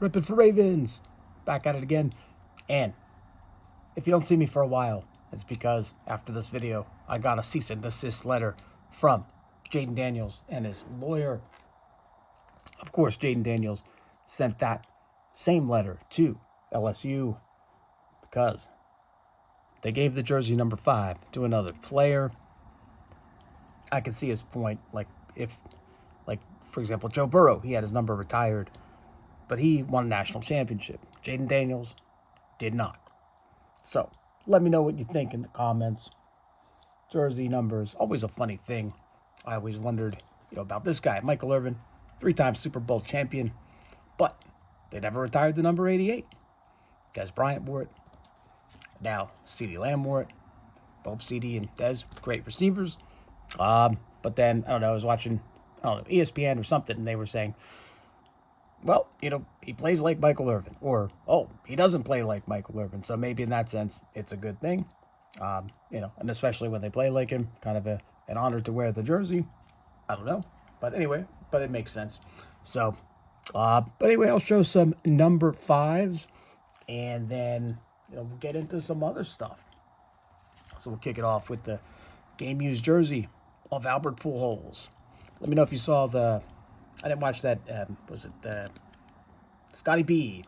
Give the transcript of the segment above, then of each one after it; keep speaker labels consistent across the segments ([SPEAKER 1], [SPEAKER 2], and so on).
[SPEAKER 1] Rip it for Ravens. Back at it again. And if you don't see me for a while, it's because after this video, I got a cease and desist letter from Jayden Daniels and his lawyer. Of course, Jayden Daniels sent that same letter to LSU because they gave the jersey number 5 to another player. I can see his point. For example, Joe Burrow, he had his number retired, but he won a national championship. Jayden Daniels did not. So let me know what you think in the comments. Jersey numbers, always a funny thing. I always wondered, about this guy, Michael Irvin, 3-time Super Bowl champion, but they never retired the number 88. Des Bryant wore it. Now CeeDee Lamb wore it. Both CeeDee and Des, great receivers. But then, I don't know, I was watching, ESPN or something, and they were saying, well, he plays like Michael Irvin, or, he doesn't play like Michael Irvin. So maybe in that sense, it's a good thing, and especially when they play like him, kind of an honor to wear the jersey. I don't know. But anyway, it makes sense. So, but anyway, I'll show some number 5s, and then, we'll get into some other stuff. So we'll kick it off with the game-used jersey of Albert Pujols. Let me know if you saw I didn't watch that, was it Scotty B?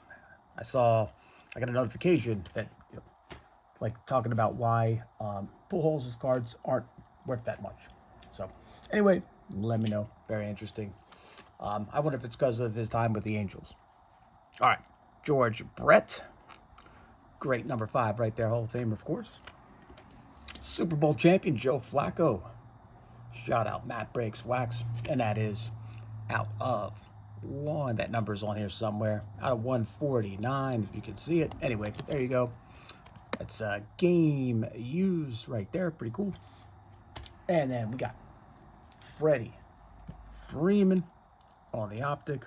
[SPEAKER 1] I got a notification that, talking about why Pujols' cards aren't worth that much. So anyway, let me know. Very interesting. I wonder if it's because of his time with the Angels. All right, George Brett. Great number 5 right there, Hall of Famer, of course. Super Bowl champion Joe Flacco. Shout out Matt Breaks Wax. And that is out of 1. That number's on here somewhere. Out of 149, if you can see it. Anyway, there you go. That's a game used right there. Pretty cool. And then we got Freddie Freeman on the optic.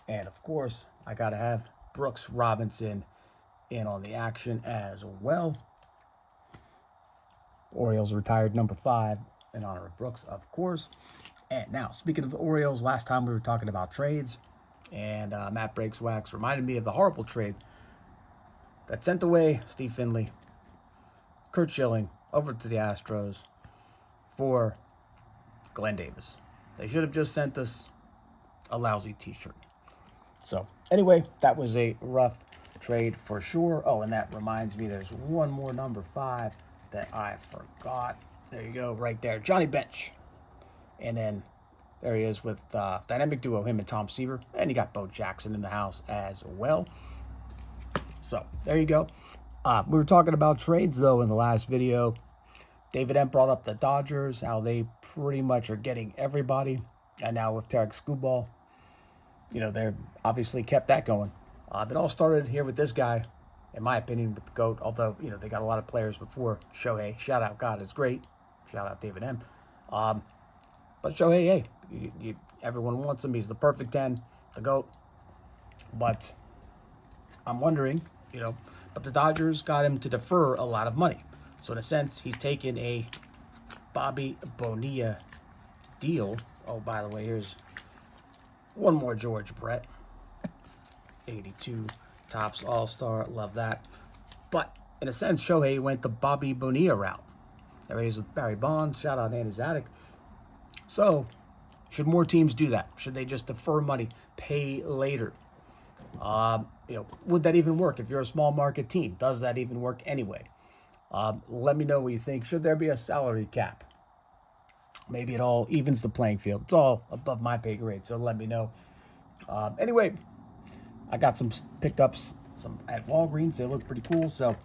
[SPEAKER 1] And of course, I got to have Brooks Robinson in on the action as well. Orioles retired number 5 in honor of Brooks, of course. And now, speaking of the Orioles, last time we were talking about trades, and Matt Breaks Wax reminded me of the horrible trade that sent away Steve Finley, Kurt Schilling, over to the Astros for Glenn Davis. They should have just sent us a lousy t-shirt. So anyway, that was a rough trade for sure. Oh, and that reminds me, there's one more number 5 that I forgot. There you go, right there, Johnny Bench. And then there he is with dynamic duo, him and Tom Seaver. And you got Bo Jackson in the house as well. So there you go. We were talking about trades, though, in the last video. David M. brought up the Dodgers, how they pretty much are getting everybody. And now with Tarek Skubal, they're obviously kept that going. It all started here with this guy, in my opinion, with the GOAT. Although, they got a lot of players before Shohei. Shout out, God is great. Shout out David M. But Shohei, hey, everyone wants him. He's the perfect 10, the GOAT. But I'm wondering, but the Dodgers got him to defer a lot of money. So in a sense, he's taken a Bobby Bonilla deal. Oh, by the way, here's one more George Brett. 82 Topps All-Star. Love that. But in a sense, Shohei went the Bobby Bonilla route. There he is with Barry Bonds. Shout out Andy Zadig. So, should more teams do that? Should they just defer money, pay later? Would that even work if you're a small market team? Does that even work anyway? Let me know what you think. Should there be a salary cap? Maybe it all evens the playing field. It's all above my pay grade, so let me know. Anyway, I got picked up some at Walgreens. They look pretty cool. So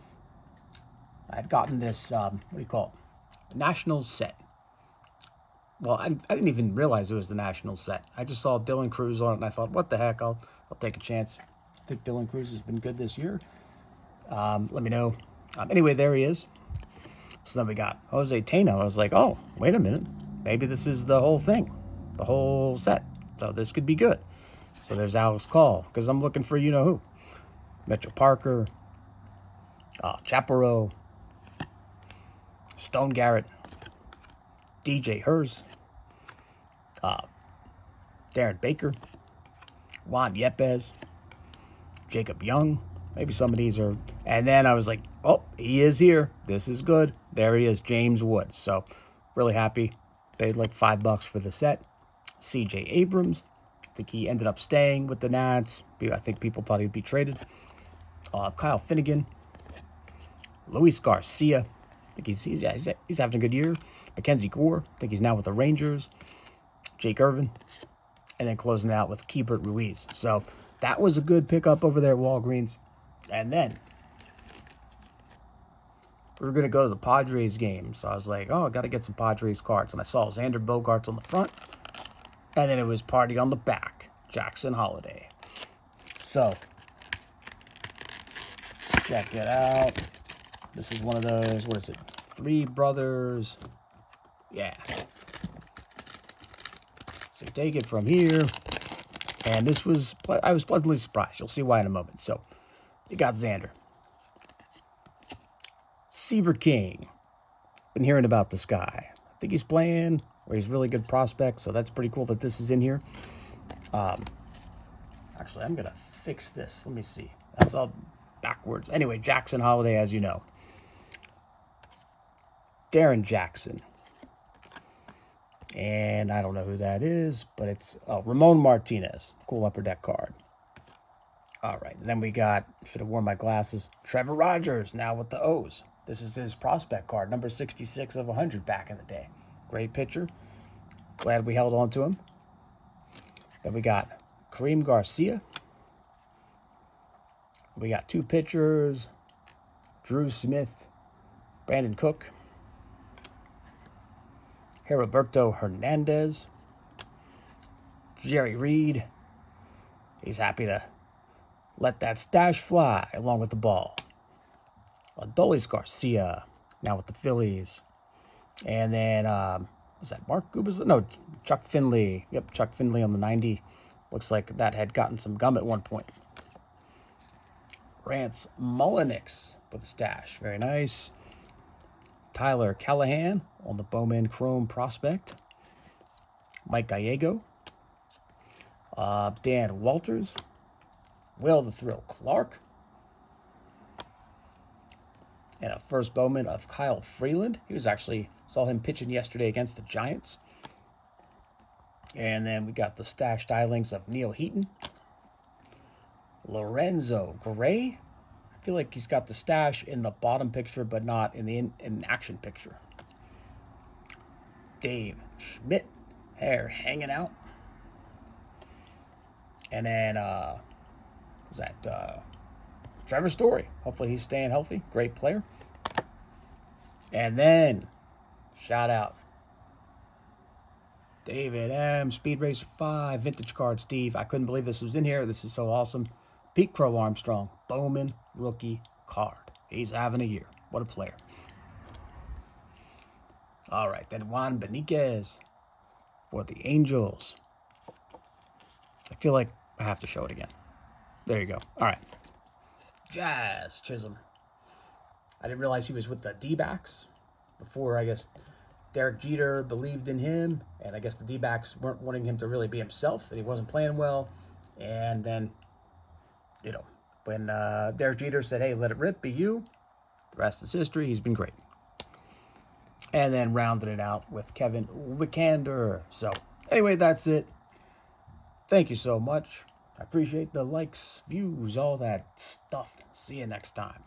[SPEAKER 1] I had gotten this, Nationals set. Well, I didn't even realize it was the Nationals set. I just saw Dylan Cruz on it, and I thought, what the heck? I'll take a chance. I think Dylan Cruz has been good this year. Let me know. Anyway, there he is. So then we got Jose Tano. I was like, oh, wait a minute. Maybe this is the whole thing, the whole set. So this could be good. So there's Alex Call, because I'm looking for you-know-who. Mitchell Parker, Chaparro, Stone Garrett, DJ Hers, Darren Baker, Juan Yepes, Jacob Young. Maybe some of these are. And then I was like, oh, he is here. This is good. There he is, James Woods. So really happy. Paid like $5 for the set. C.J. Abrams. I think he ended up staying with the Nats. I think people thought he'd be traded. Kyle Finnegan. Luis Garcia. I think he's having a good year. Mackenzie Gore. I think he's now with the Rangers. Jake Irvin. And then closing it out with Keibert Ruiz. So that was a good pickup over there at Walgreens. And then we were going to go to the Padres game. So I was like, oh, I got to get some Padres cards. And I saw Xander Bogaerts on the front. And then it was Party on the back. Jackson Holliday. So check it out. This is one of those, what is it? Three brothers. Yeah. So take it from here. And this was, I was pleasantly surprised. You'll see why in a moment. So you got Xander. Seaver King. Been hearing about this guy. I think he's playing, or he's a really good prospect. So that's pretty cool that this is in here. Actually, I'm going to fix this. Let me see. That's all backwards. Anyway, Jackson Holliday, as you know. Darren Jackson. And I don't know who that is, but it's Ramon Martinez. Cool upper deck card. All right. And then we got, should have worn my glasses, Trevor Rogers, now with the O's. This is his prospect card, number 66 of 100 back in the day. Great pitcher. Glad we held on to him. Then we got Kareem Garcia. We got two pitchers, Drew Smith, Brandon Cook, Heriberto Hernandez, Jerry Reed. He's happy to let that stash fly along with the ball. Adolis Garcia, now with the Phillies. And then, was that Mark Gubas? No, Chuck Finley. Yep, Chuck Finley on the 90. Looks like that had gotten some gum at one point. Rance Mulliniks with a stash. Very nice. Tyler Callahan on the Bowman Chrome prospect. Mike Gallego. Dan Walters. Will the Thrill Clark. And a first Bowman of Kyle Freeland. He was actually, saw him pitching yesterday against the Giants. And then we got the stash stylings of Neil Heaton. Lorenzo Gray. I feel like he's got the stash in the bottom picture, but not in the in action picture. Dave Schmidt. Hair hanging out. And then, was that Trevor Story. Hopefully he's staying healthy. Great player. And then, shout out. David M. Speed Racer 5. Vintage card, Steve. I couldn't believe this was in here. This is so awesome. Pete Crow Armstrong. Bowman rookie card. He's having a year. What a player. All right. Then Juan Beniquez for the Angels. I feel like I have to show it again. There you go. All right. Jazz Chisholm. I didn't realize he was with the D-backs before, I guess, Derek Jeter believed in him, and I guess the D-backs weren't wanting him to really be himself, and he wasn't playing well. And then, you know, when Derek Jeter said, hey, let it rip, be you, the rest is history. He's been great. And then rounded it out with Kevin Wickander. So, anyway, that's it. Thank you so much. I appreciate the likes, views, all that stuff. See you next time.